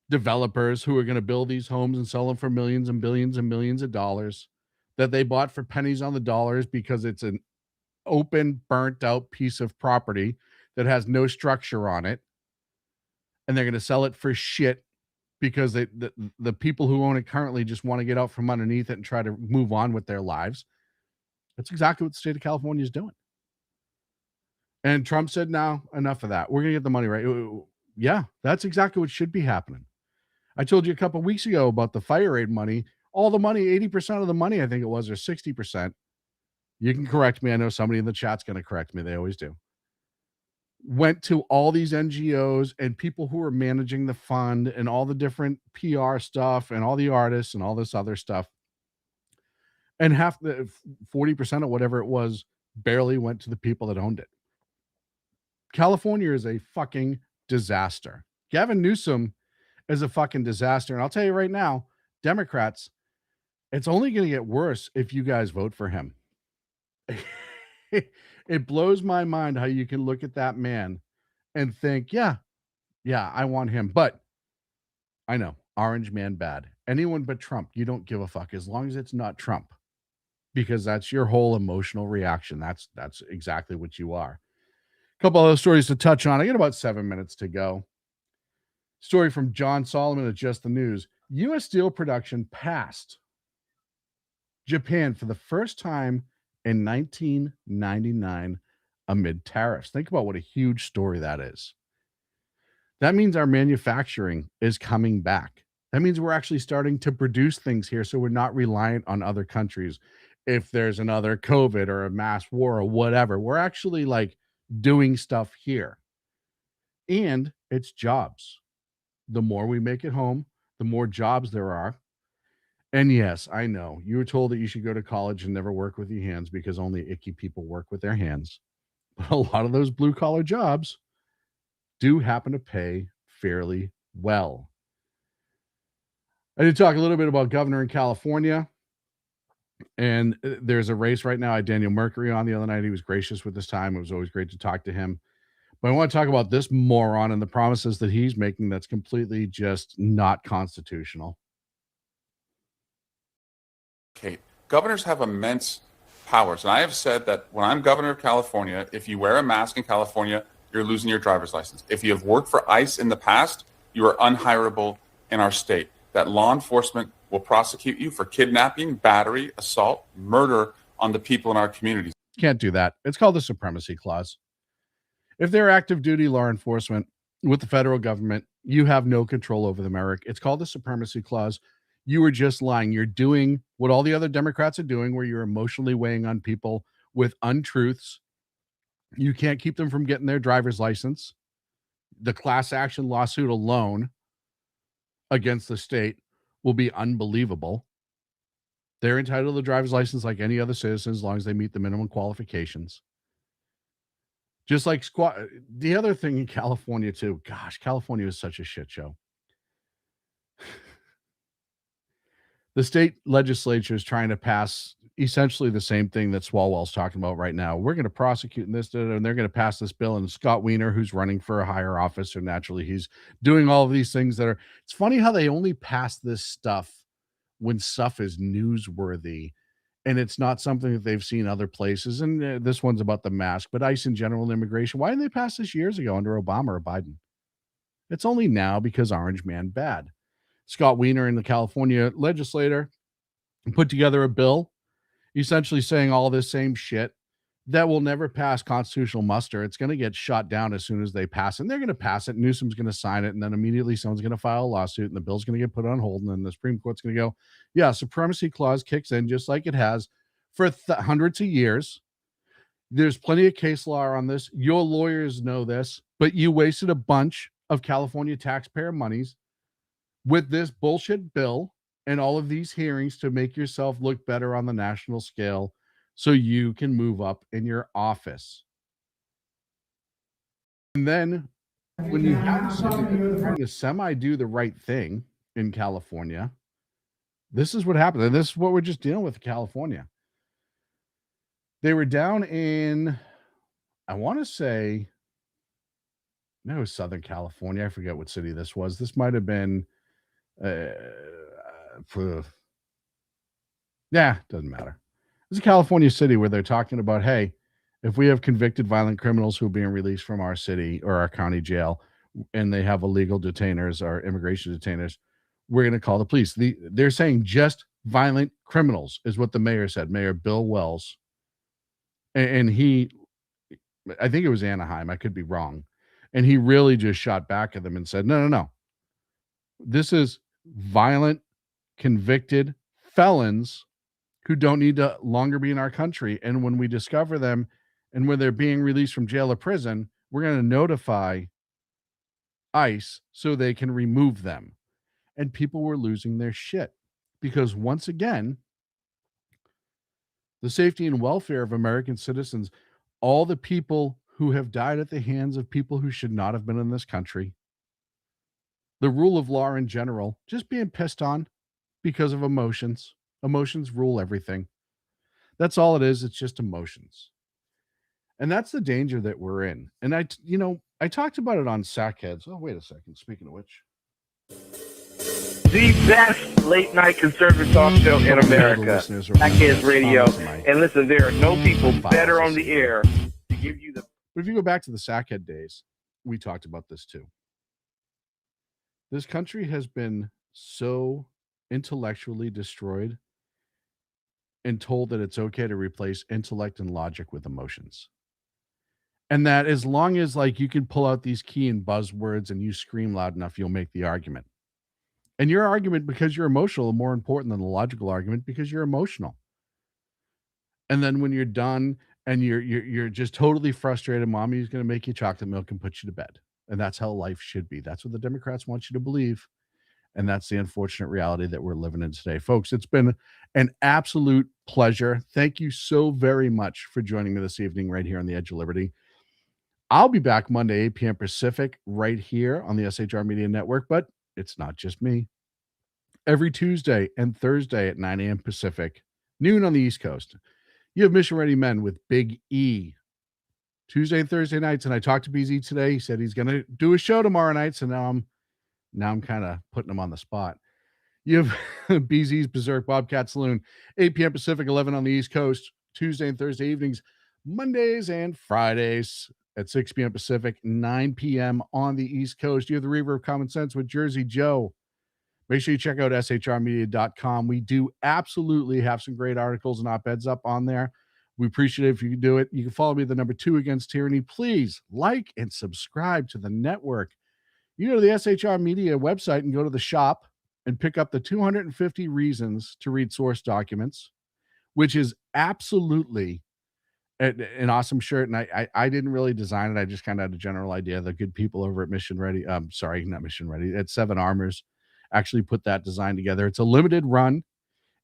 [SPEAKER 3] developers who are going to build these homes and sell them for millions and billions and millions of dollars that they bought for pennies on the dollars because it's an open, burnt out piece of property that has no structure on it. And they're going to sell it for shit because the people who own it currently just want to get out from underneath it and try to move on with their lives. That's exactly what the state of California is doing. And Trump said, no, enough of that. We're going to get the money right. Yeah, that's exactly what should be happening. I told you a couple of weeks ago about the fire aid money. All the money, 80% of the money, I think it was, or 60%. You can correct me. I know somebody in the chat's going to correct me. They always do. Went to all these NGOs and people who were managing the fund and all the different PR stuff and all the artists and all this other stuff. And half the 40% of whatever it was barely went to the people that owned it. California is a fucking disaster. Gavin Newsom is a fucking disaster. And I'll tell you right now, Democrats, it's only going to get worse if you guys vote for him. It blows my mind how you can look at that man and think, yeah, I want him. But I know, orange man bad. Anyone but Trump, you don't give a fuck as long as it's not Trump, because that's your whole emotional reaction. That's exactly what you are. A couple other stories to touch on. I got about 7 minutes to go. Story from John Solomon at Just the News. U.S. steel production passed Japan for the first time in 1999 amid tariffs. Think about what a huge story that is. That means our manufacturing is coming back. That means we're actually starting to produce things here, so we're not reliant on other countries. If there's another COVID or a mass war or whatever, we're actually like doing stuff here. And it's jobs. The more we make at home, the more jobs there are. And yes, I know you were told that you should go to college and never work with your hands because only icky people work with their hands. But a lot of those blue collar jobs do happen to pay fairly well. I did talk a little bit about governor in California. And there's a race right now. I had Daniel Mercury on the other night. He was gracious with his time. It was always great to talk to him. But I want to talk about this moron and the promises that he's making that's completely just not constitutional.
[SPEAKER 13] Kate, governors have immense powers. And I have said that when I'm governor of California, if you wear a mask in California, you're losing your driver's license. If you have worked for ICE in the past, you are unhirable in our state. That law enforcement will prosecute you for kidnapping, battery, assault, murder on the people in our communities.
[SPEAKER 3] Can't do that. It's called the Supremacy Clause. If they're active duty law enforcement with the federal government, you have no control over them, Eric. It's called the Supremacy Clause. You were just lying. You're doing what all the other Democrats are doing, where you're emotionally weighing on people with untruths. You can't keep them from getting their driver's license. The class action lawsuit alone against the state will be unbelievable. They're entitled to a driver's license like any other citizen as long as they meet the minimum qualifications. Just like the other thing in California too. Gosh, California is such a shit show. The state legislature is trying to pass essentially the same thing that Swalwell's talking about right now. We're going to prosecute this, and they're going to pass this bill. And Scott Wiener, who's running for a higher office, or naturally he's doing all of these things that are. It's funny how they only pass this stuff when stuff is newsworthy, and it's not something that they've seen other places. And this one's about the mask, but ICE in general and immigration. Why didn't they pass this years ago under Obama or Biden? It's only now because Orange Man bad. Scott Wiener and the California legislator put together a bill essentially saying all this same shit that will never pass constitutional muster. It's going to get shot down as soon as they pass it. And they're going to pass it. Newsom's going to sign it. And then immediately someone's going to file a lawsuit and the bill's going to get put on hold. And then the Supreme Court's going to go, yeah, Supremacy Clause kicks in just like it has for hundreds of years. There's plenty of case law on this. Your lawyers know this, but you wasted a bunch of California taxpayer monies with this bullshit bill and all of these hearings to make yourself look better on the national scale so you can move up in your office. And then when you have to semi do the right thing in California, this is what happened. And this is what we're just dealing with in California. They were down in, I want to say, no, it was Southern California. I forget what city this was. This might have been doesn't matter. It's a California city where they're talking about, hey, if we have convicted violent criminals who are being released from our city or our county jail and they have illegal detainers or immigration detainers, we're going to call the police. They're saying just violent criminals is what the mayor said, Mayor Bill Wells. And he, I think it was Anaheim, I could be wrong. And he really just shot back at them and said, no. This is violent, convicted felons who don't need to longer be in our country. And when we discover them and when they're being released from jail or prison, we're going to notify ICE so they can remove them. And people were losing their shit because once again, the safety and welfare of American citizens, all the people who have died at the hands of people who should not have been in this country, the rule of law in general, just being pissed on because of emotions. Emotions rule everything. That's all it is. It's just emotions. And that's the danger that we're in. And I talked about it on Sackheads. Oh, wait a second. Speaking of which.
[SPEAKER 14] The best late night conservative talk show in America. Sackheads Radio. And listen, there are no people better on the air to give you the.
[SPEAKER 3] But if you go back to the Sackhead days, we talked about this too. This country has been so intellectually destroyed and told that it's okay to replace intellect and logic with emotions. And that as long as you can pull out these key and buzzwords and you scream loud enough, you'll make the argument. And your argument, because you're emotional, is more important than the logical argument because you're emotional. And then when you're done and you're just totally frustrated, mommy's going to make you chocolate milk and put you to bed. And that's how life should be. That's what the Democrats want you to believe. And that's the unfortunate reality that we're living in today. Folks, it's been an absolute pleasure. Thank you so very much for joining me this evening right here on the Edge of Liberty. I'll be back Monday, 8 p.m. Pacific, right here on the SHR Media Network. But it's not just me. Every Tuesday and Thursday at 9 a.m. Pacific, noon on the East Coast, you have Mission Ready Men with Big E. Tuesday and Thursday nights, and I talked to BZ today. He said he's going to do a show tomorrow night, so now I'm kind of putting him on the spot. You have BZ's Berserk Bobcat Saloon, 8 p.m. Pacific, 11 on the East Coast. Tuesday and Thursday evenings, Mondays and Fridays at 6 p.m. Pacific, 9 p.m. on the East Coast. You have the Reaver of Common Sense with Jersey Joe. Make sure you check out shrmedia.com. We do absolutely have some great articles and op-eds up on there. We appreciate it if you can do it. You can follow me, the number 2 Against Tyranny. Please like and subscribe to the network. You go to the SHR Media website and go to the shop and pick up the 250 Reasons to Read Source Documents, which is absolutely an awesome shirt. And I didn't really design it. I just kind of had a general idea. The good people over at Mission Ready, not Mission Ready, at Seven Armors actually put that design together. It's a limited run.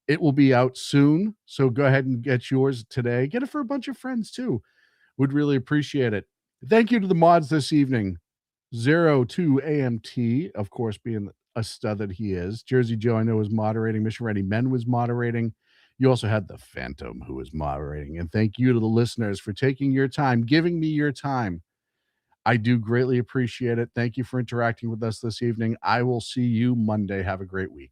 [SPEAKER 3] It will be out soon. So go ahead and get yours today. Get it for a bunch of friends too. Would really appreciate it. Thank you to the mods this evening. 02 AMT, of course, being a stud that he is. Jersey Joe, I know, was moderating. Mission Ready Men was moderating. You also had the Phantom, who was moderating. And thank you to the listeners for taking your time, giving me your time. I do greatly appreciate it. Thank you for interacting with us this evening. I will see you Monday. Have a great week.